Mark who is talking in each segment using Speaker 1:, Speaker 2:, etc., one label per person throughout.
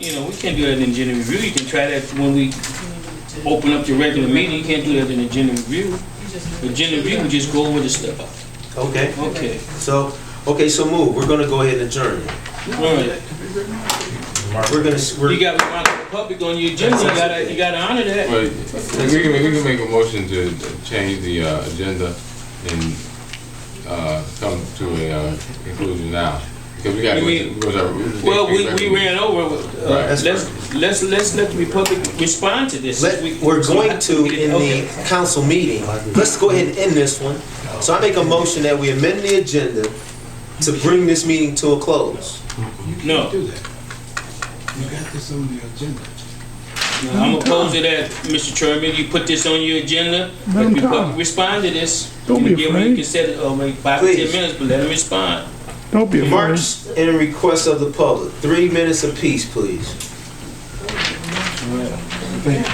Speaker 1: you know, we can't do that in agenda review. You can try that when we open up your regular meeting. You can't do that in agenda review. Agenda review, we just go over the stuff.
Speaker 2: Okay.
Speaker 1: Okay.
Speaker 2: So move. We're gonna go ahead and adjourn.
Speaker 1: All right. You got to honor the public on your agenda. You gotta honor that.
Speaker 3: Well, we can make a motion to change the agenda and come to a conclusion now. Because we got to.
Speaker 1: Well, we ran over.
Speaker 3: Right.
Speaker 1: Let's let the Republic respond to this.
Speaker 2: We're going to in the council meeting. Let's go ahead and end this one. So I make a motion that we amend the agenda to bring this meeting to a close.
Speaker 1: No.
Speaker 4: Do that. You got this on the agenda.
Speaker 1: I'm opposed to that, Mr. Chairman. You put this on your agenda. Let the Republic respond to this.
Speaker 5: Don't be afraid.
Speaker 1: You can set it like 5 to 10 minutes, but let them respond.
Speaker 5: Don't be afraid.
Speaker 2: Remarks and requests of the public. 3 minutes apiece, please.
Speaker 4: Thank you.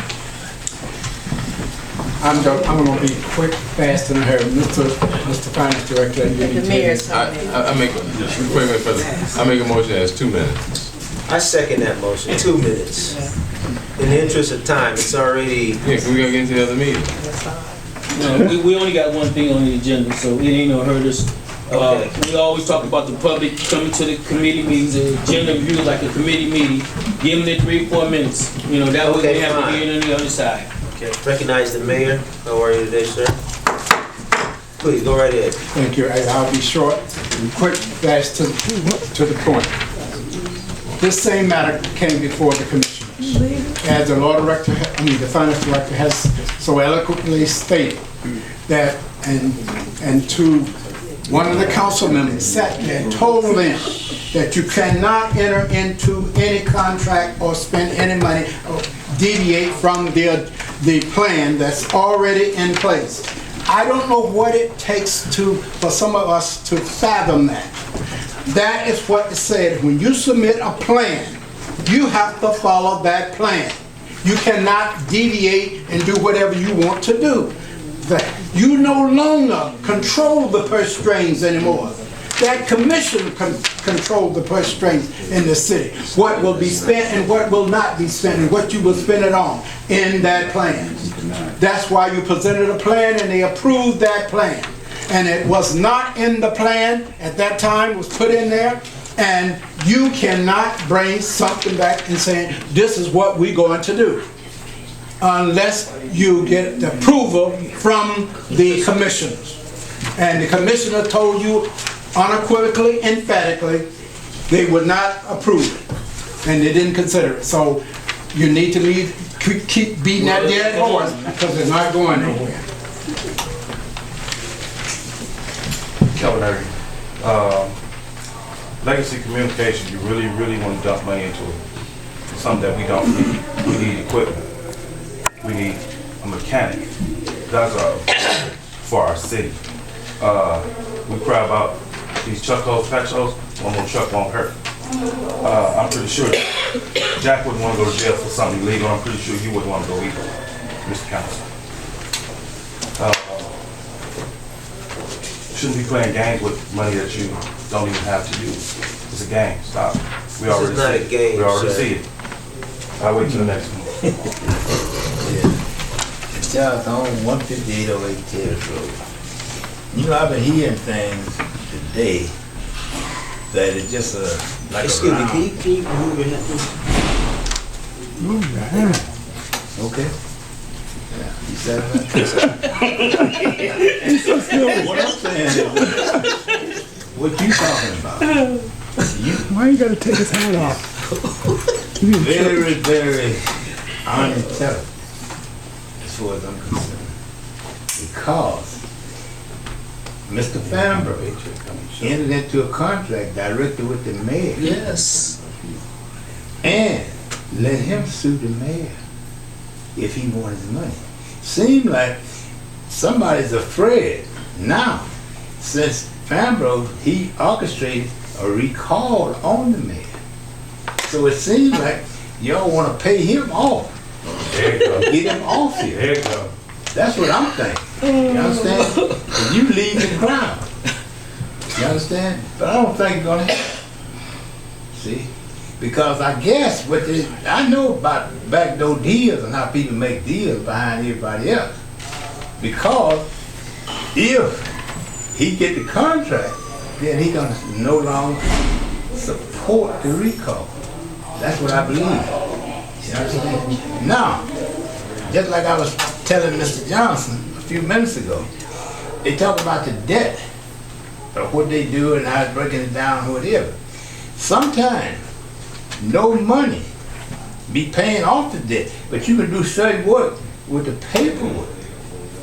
Speaker 4: I'm going to be quick, fast, and hurry. Mr. Finance Director,
Speaker 6: The mayor's
Speaker 3: I make a motion that's 2 minutes.
Speaker 2: I second that motion. 2 minutes. In the interest of time, it's already.
Speaker 3: Yeah, we gotta get into the other meeting.
Speaker 1: No, we only got one thing on the agenda, so it ain't gonna hurt us. We always talk about the public coming to the committee meetings, the agenda review like a committee meeting. Give them the 3 or 4 minutes. You know, that way they have to hear it on the other side.
Speaker 2: Okay. Recognize the mayor. How are you today, sir? Please go right ahead.
Speaker 4: thank you. I'll be short and quick, fast, to the point. This same matter came before the commissioners. As the the finance director has so eloquently stated that, and to one of the council members sat there and told them that you cannot enter into any contract or spend any money or deviate from the plan that's already in place. I don't know what it takes for some of us to fathom that. That is what it said. When you submit a plan, you have to follow that plan. You cannot deviate and do whatever you want to do. You no longer control the purse strings anymore. That commission control the purse strings in the city. What will be spent and what will not be spent and what you will spend it on in that plan. That's why you presented a plan and they approved that plan. And it was not in the plan at that time, was put in there, and you cannot bring something back and say, this is what we're going to do, unless you get the approval from the commissioners. And the commissioner told you unequivocally, emphatically, they would not approve it, and they didn't consider it. So you need to keep beating that dead horse, because it's not going nowhere.
Speaker 7: Kelvin, legacy communication, you really want to dump money into it. Something that we don't need. We need equipment. We need a mechanic. That's for our city. We cry about these truck holes, patch holes, one more truck won't hurt. I'm pretty sure Jack wouldn't want to go to jail for something illegal. I'm pretty sure you wouldn't want to go either, Mr. Council. Shouldn't be playing games with money that you don't even have to use. It's a game. Stop. We already
Speaker 2: not a game,
Speaker 7: We already
Speaker 2: sir.
Speaker 7: see it. I'll wait till the next one.
Speaker 8: Charles on 15808 Terrace Road. You know, I've been hearing things today that it's just like
Speaker 2: Excuse
Speaker 8: a
Speaker 2: me,
Speaker 8: round.
Speaker 2: can you move your hand?
Speaker 5: Move your hand.
Speaker 8: Okay. Yeah, you said that. What I'm saying is, what you talking about?
Speaker 5: Why you gotta take his hat off?
Speaker 8: Very, very unintelligent as far as I'm concerned. Because Mr. Famberg entered into a contract directly with the mayor.
Speaker 1: Yes.
Speaker 8: And let him sue the mayor if he wants his money. Seems like somebody's afraid now, since Famberg, he orchestrated a recall on the mayor. So it seems like y'all want to pay him off.
Speaker 7: There you go.
Speaker 8: Get him off here.
Speaker 7: There you go.
Speaker 8: That's what I'm thinking. You understand? And you leave the crowd. You understand? But I don't think it's gonna happen. See? Because I guess I know about backdoor deals and how people make deals behind everybody else. Because if he get the contract, then he gonna no longer support the recall. That's what I believe. You understand? Now, just like I was telling Mr. Johnson a few minutes ago, they talk about the debt of what they do and how it's breaking it down, whatever. Sometimes no money be paying off the debt, but you can do certain work with the paperwork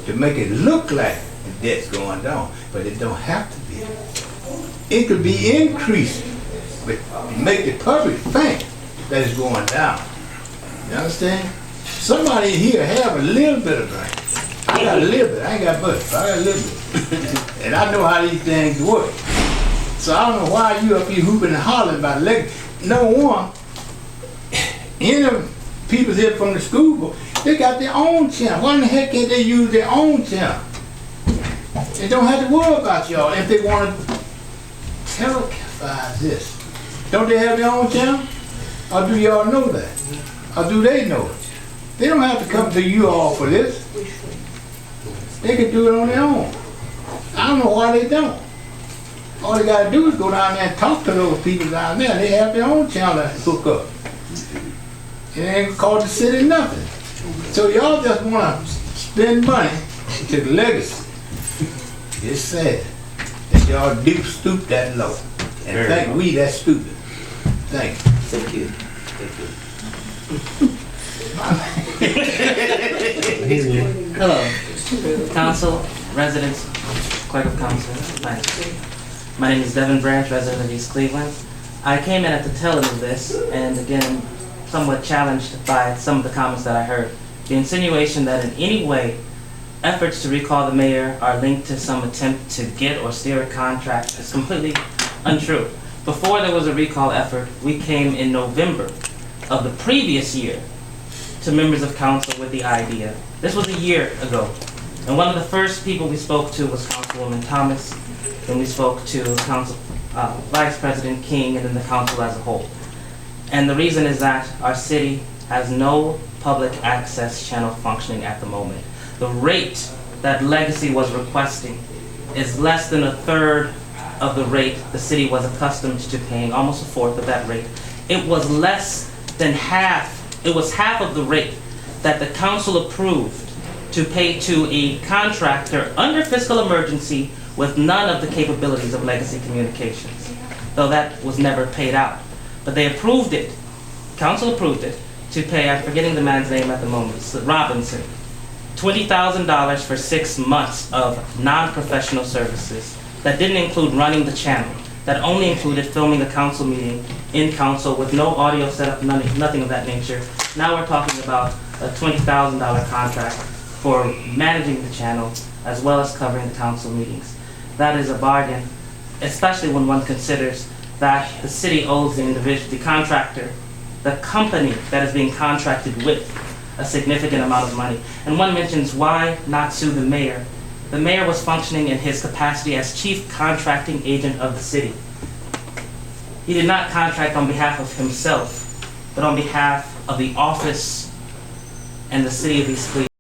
Speaker 8: to make it look like the debt's going down, but it don't have to be. It could be increasing, but make the public think that it's going down. You understand? Somebody here have a little bit of brain. I got a little bit. I ain't got much, but I got a little bit. And I know how these things work. So I don't know why you up here hooping and hollering about legacy. Number one, any of people here from the school board, they got their own channel. Why in the heck can't they use their own channel? They don't have to worry about y'all if they want to televise this. Don't they have their own channel? Or do y'all know that? Or do they know it? They don't have to come to you all for this. They can do it on their own. I don't know why they don't. All they gotta do is go down there and talk to those people down there. They have their own channel to hook up. It ain't cost the city nothing. So y'all just wanna spend money to the legacy. It's sad that y'all do stoop that low. And think we that stupid. Thank you.
Speaker 2: Thank you.
Speaker 6: Hello, council, residents, clerk of council. Thanks. My name is Devin Branch, resident of East Cleveland. I came in at the tail end of this, and again, somewhat challenged by some of the comments that I heard. The insinuation that in any way, efforts to recall the mayor are linked to some attempt to get or steer a contract is completely untrue. Before there was a recall effort, we came in November of the previous year to members of council with the idea. This was a year ago. And one of the first people we spoke to was Councilwoman Thomas. Then we spoke to Vice President King and then the council as a whole. And the reason is that our city has no public access channel functioning at the moment. The rate that Legacy was requesting is less than a third of the rate the city was accustomed to paying, almost a fourth of that rate. It was less than half, it was half of the rate that the council approved to pay to a contractor under fiscal emergency with none of the capabilities of Legacy Communications, though that was never paid out. But they approved it, council approved it, to pay, I'm forgetting the man's name at the moment, Robinson, $20,000 for 6 months of non-professional services that didn't include running the channel, that only included filming the council meeting in council with no audio setup, nothing of that nature. Now we're talking about a $20,000 contract for managing the channel as well as covering the council meetings. That is a bargain, especially when one considers that the city owes the individual, the contractor, the company that is being contracted with, a significant amount of money. And one mentions, why not sue the mayor? The mayor was functioning in his capacity as chief contracting agent of the city. He did not contract on behalf of himself, but on behalf of the office and the city of East Cleveland.